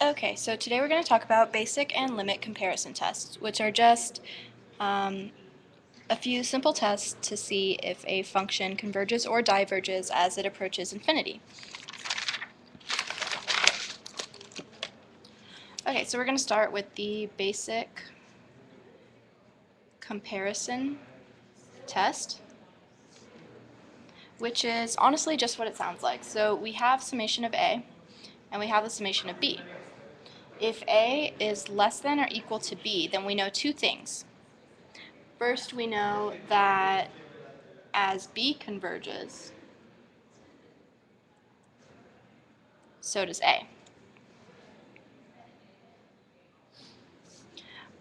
Okay, so today we're going to talk about basic and limit comparison tests, which are just a few simple tests to see if a function converges or diverges as it approaches infinity. Okay, so we're going to start with the basic comparison test, which is honestly just what it sounds like. So we have summation of A, and we have the summation of B. If A is less than or equal to B, then we know two things. First, we know that as B converges, so does A.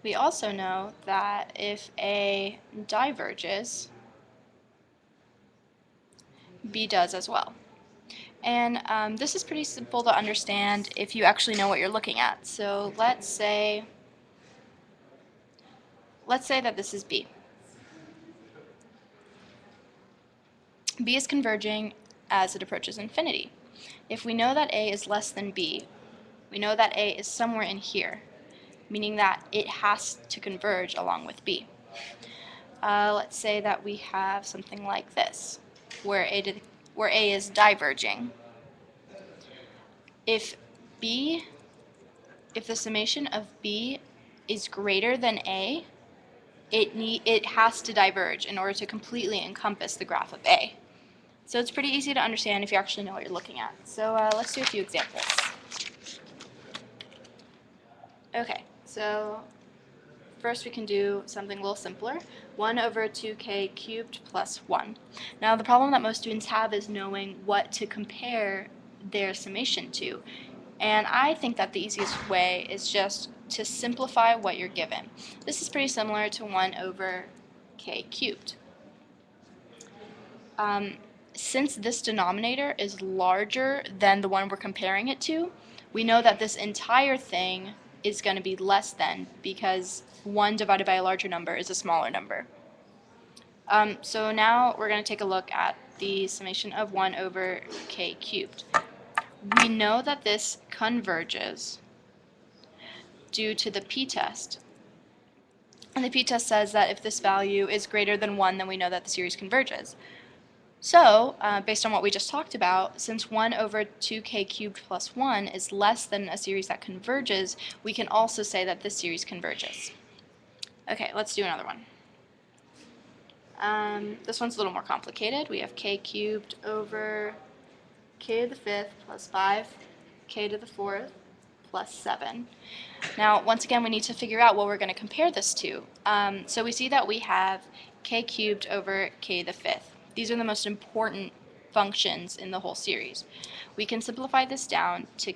We also know that if A diverges, B does as well. And this is pretty simple to understand if you actually know what you're looking at. So let's say that this is B. B is converging as it approaches infinity. If we know that A is less than B, we know that A is somewhere in here, meaning that it has to converge along with B. Let's say that we have something like this, where A is diverging. If the summation of B is greater than A, it has to diverge in order to completely encompass the graph of A. So it's pretty easy to understand if you actually know what you're looking at. So let's do a few examples. Okay, so first we can do something a little simpler. 1 over 2k cubed plus 1. Now the problem that most students have is knowing what to compare their summation to. And I think that the easiest way is just to simplify what you're given. This is pretty similar to 1 over k cubed. Since this denominator is larger than the one we're comparing it to, we know that this entire thing is going to be less than, because 1 divided by a larger number is a smaller number. So now we're going to take a look at the summation of 1 over k cubed. We know that this converges due to the p-test. And the p-test says that if this value is greater than 1, then we know that the series converges. So, based on what we just talked about, since 1 over 2k cubed plus 1 is less than a series that converges, we can also say that this series converges. Okay, let's do another one. This one's a little more complicated. We have k cubed over k to the 5th plus 5, k to the 4th plus 7. Now, once again, we need to figure out what we're going to compare this to. So we see that we have k cubed over k to the 5th. These are the most important functions in the whole series. We can simplify this down to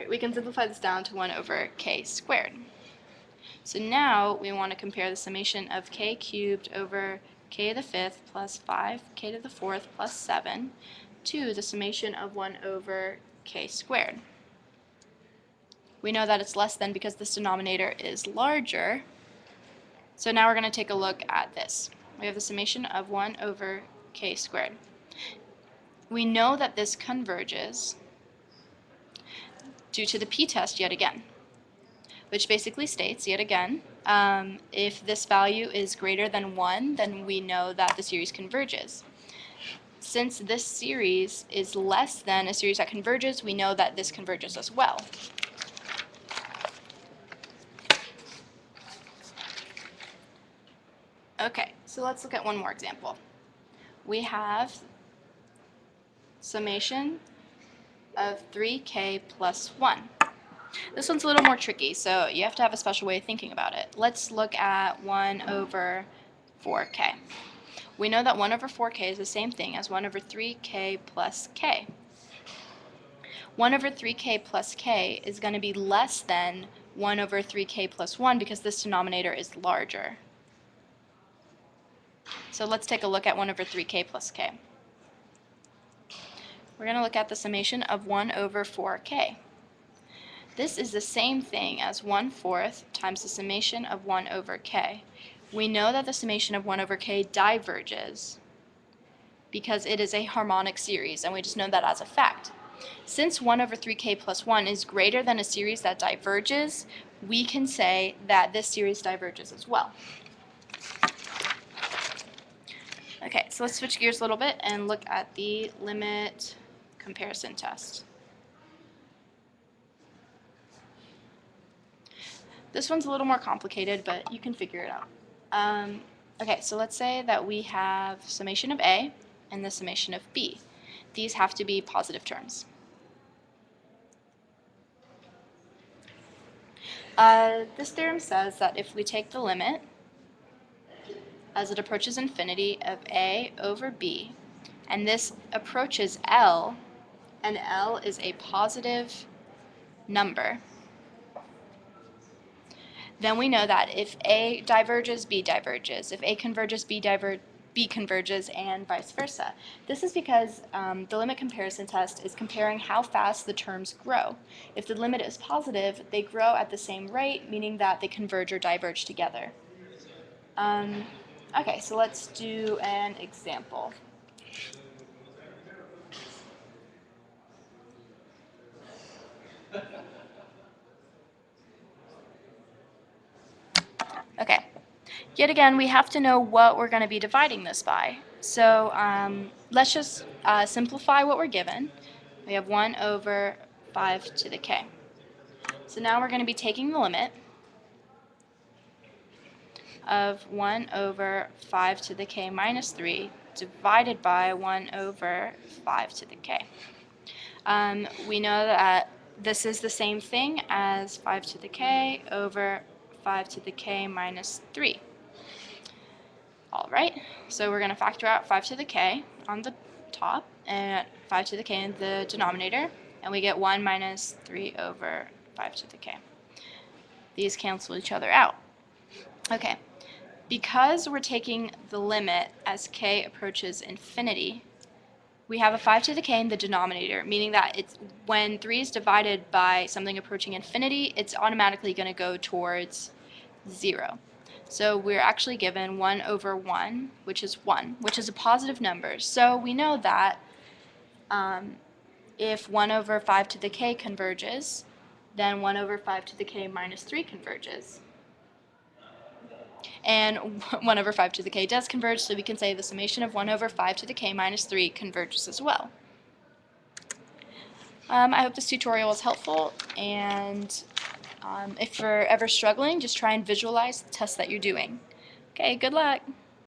we can simplify this down to 1 over k squared. So now we want to compare the summation of k cubed over k to the 5th plus 5, k to the 4th plus 7 to the summation of 1 over k squared. We know that it's less than because this denominator is larger. So now we're going to take a look at this. We have the summation of 1 over k squared. We know that this converges due to the p-test yet again, which basically states, yet again, if this value is greater than 1, then we know that the series converges. Since this series is less than a series that converges, we know that this converges as well. Okay, so let's look at one more example. We have summation of 3k plus 1. This one's a little more tricky, so you have to have a special way of thinking about it. Let's look at 1 over 4k. We know that 1 over 4k is the same thing as 1 over 3k plus k. 1 over 3k plus k is going to be less than 1 over 3k plus 1 because this denominator is larger. So let's take a look at 1 over 3k plus k. We're going to look at the summation of 1 over 4k. This is the same thing as 1/4 times the summation of 1 over k. We know that the summation of 1 over k diverges because it is a harmonic series, and we just know that as a fact. Since 1 over 3k plus 1 is greater than a series that diverges, we can say that this series diverges as well. Okay, so let's switch gears a little bit and look at the limit comparison test. This one's a little more complicated, but you can figure it out. Okay, so let's say that we have summation of A and the summation of B. These have to be positive terms. This theorem says that if we take the limit as it approaches infinity of A over B, and this approaches L, and L is a positive number, then we know that if A diverges, B diverges. If A converges, B converges, and vice versa. This is because the limit comparison test is comparing how fast the terms grow. If the limit is positive, they grow at the same rate, meaning that they converge or diverge together. Okay, so let's do an example. Okay, yet again, we have to know what we're going to be dividing this by. So let's just simplify what we're given. We have 1 over 5 to the k. So now we're going to be taking the limit of 1 over 5 to the k minus 3 divided by 1 over 5 to the k. We know that this is the same thing as 5 to the k over 5 to the k minus 3. All right, so we're going to factor out 5 to the k on the top and 5 to the k in the denominator, and we get 1 minus 3 over 5 to the k. These cancel each other out. Okay, because we're taking the limit as k approaches infinity, we have a 5 to the k in the denominator, meaning that it's when 3 is divided by something approaching infinity, it's automatically going to go towards 0. So we're actually given 1 over 1, which is 1, which is a positive number. So we know that if 1 over 5 to the k converges, then 1 over 5 to the k minus 3 converges. And 1 over 5 to the k does converge, so we can say the summation of 1 over 5 to the k minus 3 converges as well. I hope this tutorial was helpful, and if you're ever struggling, just try and visualize the test that you're doing. Okay, good luck!